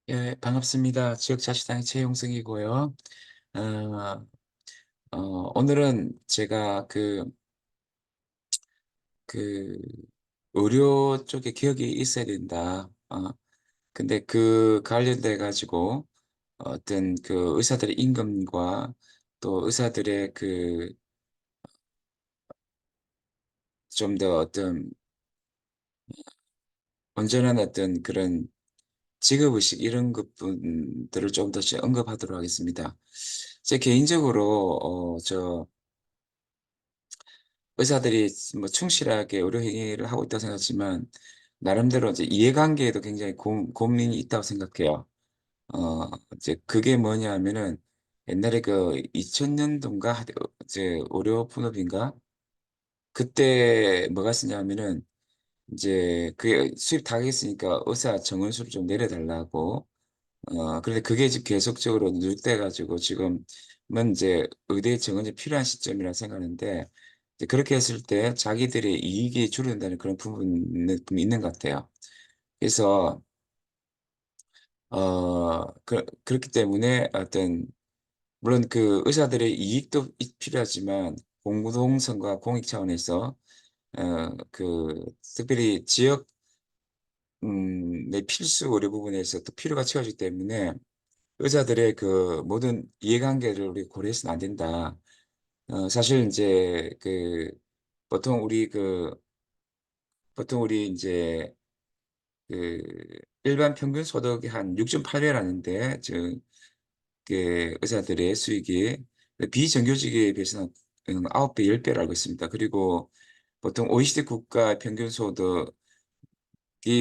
예, 반갑습니다. 지역자치단의 최용석이고요. 어, 오늘은 제가 그, 의료 쪽에 기억이 있어야 된다. 근데 그 관련돼 가지고 어떤 그 의사들의 임금과 또 의사들의 좀 더 어떤 온전한 어떤 그런 직업의식 이런 것들을 좀 더 언급하도록 하겠습니다. 제 개인적으로, 의사들이 뭐 충실하게 의료 행위를 하고 있다고 생각하지만 나름대로 이제 이해관계에도 굉장히 고민이 있다고 생각해요. 이제 그게 뭐냐 하면은 옛날에 그 2000년도인가 이제 의료 분업인가 그때 뭐가 있었냐 하면은 이제 그게 수입 다 했으니까 의사 정원수를 좀 내려달라고. 그런데 그게 지금 계속적으로 누적돼 가지고 지금은 이제 의대 정원이 필요한 시점이라 생각하는데, 이제 그렇게 했을 때 자기들의 이익이 줄어든다는 그런 부분은 좀 있는 것 같아요. 그래서 그렇기 때문에 어떤, 물론 그 의사들의 이익도 필요하지만 공동성과 공익 차원에서 특별히 지역 내 필수 의료 부분에서 또 필요가 채워지기 때문에 의사들의 그 모든 이해관계를 우리 고려해서는 안 된다. 사실 이제 보통 우리 보통 우리 이제 그 일반 평균 소득이 한 6.8배라는데, 의사들의 수익이 비정규직에 비해서는 9배, 10배를 알고 있습니다. 그리고 보통 OECD 국가 평균 소득이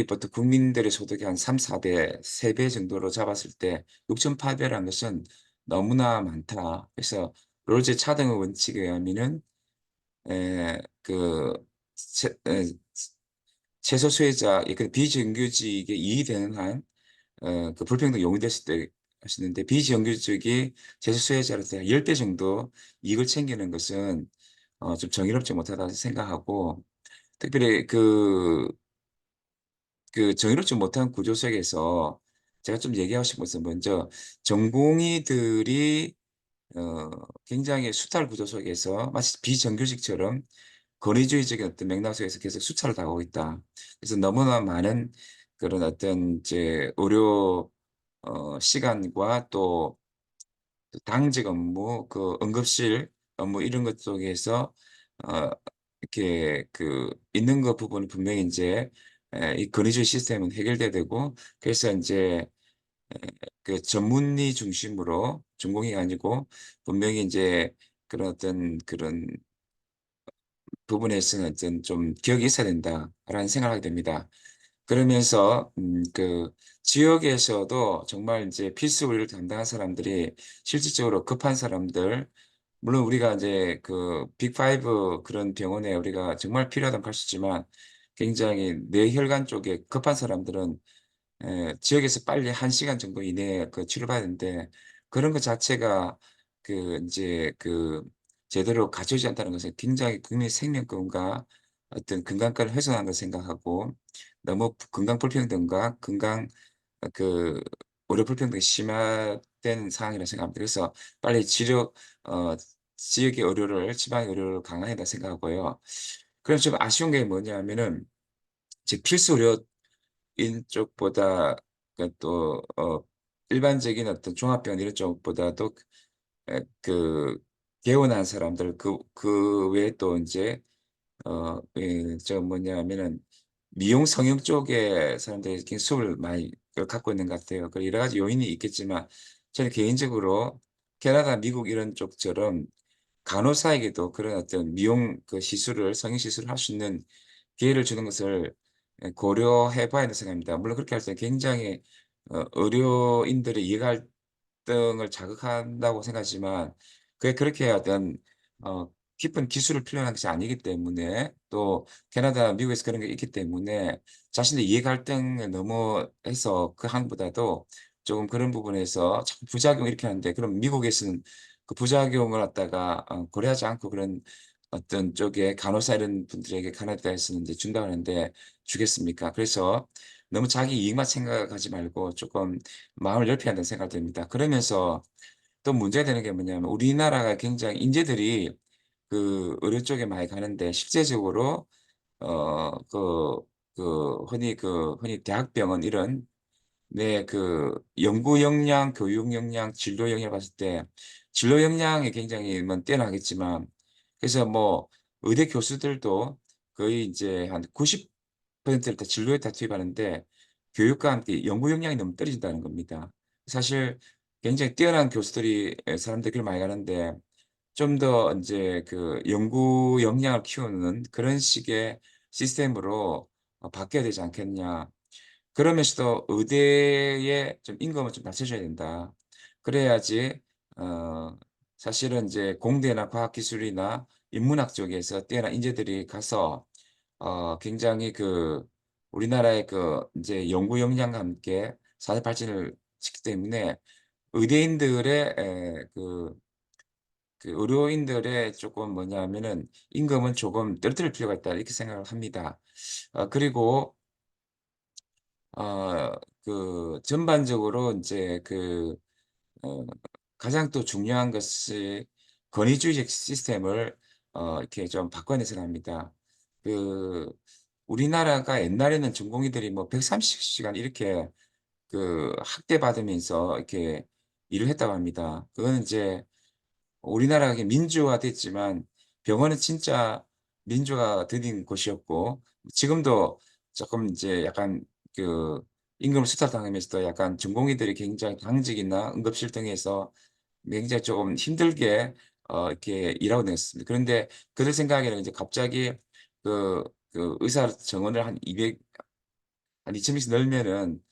보통 국민들의 소득이 한 3-4배, 3배 정도로 잡았을 때 6.8배라는 것은 너무나 많다. 그래서 롤제 차등의 원칙에 의하면은 에, 그 최, 에, 최소 수혜자, 비정규직에 이익이 되는 한 불평등 용인됐을 때 하시는데, 비정규직이 최소 수혜자로서 10배 정도 이익을 챙기는 것은 좀 정의롭지 못하다고 생각하고, 특별히 정의롭지 못한 구조 속에서 제가 좀 얘기하고 싶은 것은, 먼저 전공의들이 어 굉장히 수탈 구조 속에서 마치 비정규직처럼 권위주의적인 어떤 맥락 속에서 계속 수차를 당하고 있다. 그래서 너무나 많은 그런 어떤 이제 의료 시간과 또 당직 업무, 응급실 업무 이런 것 속에서 어 이렇게 있는 것 부분은 분명히 이제 이 권위주의 시스템은 해결돼야 되고, 그래서 이제 전문의 중심으로 전공이 아니고 분명히 이제 그런 부분에서는 어떤 좀 기억이 있어야 된다라는 생각을 하게 됩니다. 그러면서 지역에서도 정말 이제 필수 의료를 담당한 사람들이 실질적으로 급한 사람들, 물론 우리가 이제 빅5 그런 병원에 우리가 정말 필요하다면 갈 수 있지만, 굉장히 뇌혈관 쪽에 급한 사람들은 지역에서 빨리 1 시간 정도 이내에 치료받아야 되는데, 그런 것 자체가 이제 제대로 갖춰지지 않다는 것은 굉장히 국민의 생명권과 어떤 건강권을 훼손한다고 생각하고, 너무 건강 불평등과 건강 어 그 의료 불평등이 심화된 상황이라고 생각합니다. 그래서 빨리 어 지역의 의료를, 지방의 의료를 강화해야 된다고 생각하고요. 그럼 좀 아쉬운 게 뭐냐면은, 즉 필수 의료 인 쪽보다 또 일반적인 어떤 종합병원 이런 쪽보다도 개운한 사람들, 외에 또 인제 뭐냐면은 미용 성형 쪽에 사람들이 굉장히 수요를 많이 갖고 있는 것 같아요. 여러 가지 요인이 있겠지만, 저는 개인적으로 캐나다, 미국 이런 쪽처럼 간호사에게도 그런 어떤 미용 시술을, 성형 시술을 할 수 있는 기회를 주는 것을 고려해 봐야 된다고 생각합니다. 물론 그렇게 할 때 굉장히 의료인들의 이해 갈등을 자극한다고 생각하지만, 그게 그렇게 어떤 깊은 기술을 필요한 것이 아니기 때문에, 또 캐나다, 미국에서 그런 게 있기 때문에 자신의 이해 갈등에 너무해서 그 한보다도 조금 그런 부분에서 자꾸 부작용을 일으키는데, 그럼 미국에서는 그 부작용을 갖다가 고려하지 않고 그런 어떤 쪽에 간호사 이런 분들에게 가나다에서는 이제 준다고 하는데 주겠습니까? 그래서 너무 자기 이익만 생각하지 말고 조금 마음을 넓혀야 한다는 생각이 듭니다. 그러면서 또 문제가 되는 게 뭐냐면 우리나라가 굉장히 인재들이 의료 쪽에 많이 가는데 실제적으로 어 그 흔히 대학병원 이런 연구 역량, 교육 역량, 진로 역량을 봤을 때 진로 역량이 굉장히 뛰어나겠지만 그래서 뭐 의대 교수들도 거의 인제 한 90%를 다 진로에 다 투입하는데 교육과 함께 연구 역량이 너무 떨어진다는 겁니다. 사실 굉장히 뛰어난 교수들이 사람들이 그걸 많이 가는데 좀 더 인제 연구 역량을 키우는 그런 식의 시스템으로 바뀌어야 되지 않겠냐. 그러면서도 의대의 좀 임금을 좀 낮춰줘야 된다. 그래야지 어 사실은 이제 공대나 과학기술이나 인문학 쪽에서 뛰어난 인재들이 가서 굉장히 우리나라의 인제 연구 역량과 함께 사회 발전을 시키기 때문에 의대인들의 의료인들의 조금 뭐냐면은 '임금은 조금 떨어뜨릴 필요가 있다.' 이렇게 생각을 합니다. 그리고 어 전반적으로 인제 어 가장 또 중요한 것이 권위주의적 시스템을 이렇게 좀 바꿔내서야 합니다. 그 우리나라가 옛날에는 전공의들이 뭐 130 시간 이렇게 학대받으면서 이렇게 일을 했다고 합니다. 그거는 이제 우리나라가 이게 민주화됐지만 병원은 진짜 민주화가 더딘 곳이었고 지금도 쪼끔 이제 약간 그 임금을 수탈당하면서도 약간 전공의들이 굉장히 당직이나 응급실 등에서 굉장히 조금 힘들게 이렇게 일하고 다녔습니다. 그런데 그들 생각에는 이제 갑자기 의사 정원을 한 2,000 명씩 늘면은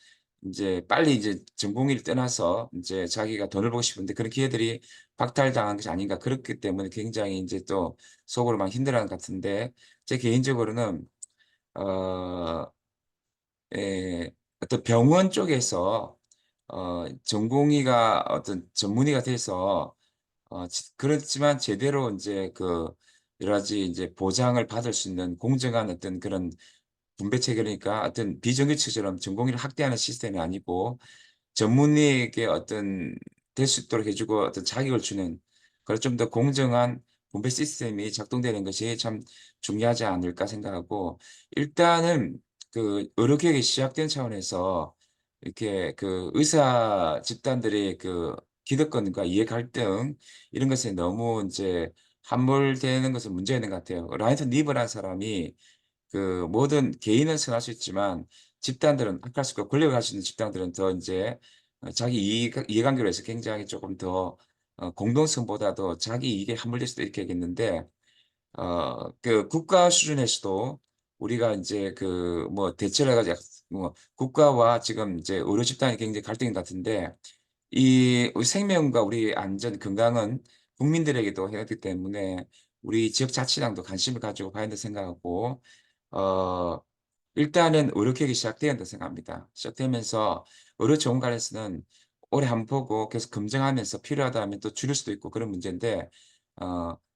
인제 빨리 이제 전공의를 떠나서 인제 자기가 돈을 벌고 싶은데 그런 기회들이 박탈당한 것이 아닌가. 그렇기 때문에 굉장히 인제 또 속으로 많이 힘들어하는 것 같은데 제 개인적으로는 어 어떤 병원 쪽에서 전공의가 어떤 전문의가 돼서 그렇지만 제대로 인제 여러 가지 인제 보장을 받을 수 있는 공정한 어떤 그런 분배 체계니까 어떤 비정규직처럼 전공의를 학대하는 시스템이 아니고 전문의에게 될 수 있도록 해 주고 어떤 자격을 주는 그런 좀 더 공정한 분배 시스템이 작동되는 것이 참 중요하지 않을까 생각하고 일단은 의료 개혁이 시작된 차원에서 이렇게 의사 집단들의 기득권과 이해 갈등 이런 것에 너무 인제 함몰되는 것은 문제가 있는 것 같아요. 라이언트 니브라는 사람이 모든 개인은 선할 수 있지만 집단들은 악할 수 있고 권력을 가지고 있는 집단들은 더 인제 자기 이해관계로 해서 굉장히 쪼금 더 공동성보다도 자기 이익에 함몰될 수도 있게 하겠는데 국가 수준에서도 우리가 인제 뭐 대처를 해 가지고 뭐 국가와 지금 이제 의료 집단이 굉장히 갈등인 것 같은데 우리 생명과 우리 안전 건강은 국민들에게도 해롭기 때문에 우리 지역자치당도 관심을 가지고 봐야 된다고 생각하고 어 일단은 의료 개혁이 시작돼야 한다고 생각합니다. 시작되면서 의료 전문 관련해서는 오래 한번 보고 계속 검증하면서 필요하다 하면 또 줄일 수도 있고 그런 문제인데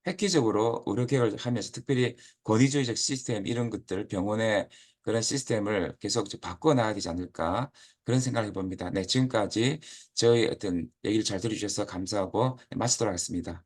획기적으로 의료 개혁을 하면서 특별히 권위주의적 시스템 이런 것들 병원의 그런 시스템을 계속 좀 바꿔 나가야 되지 않을까 그런 생각을 해 봅니다. 네 지금까지 저희 어떤 얘기를 잘 들어 주셔서 감사하고 네 마치도록 하겠습니다.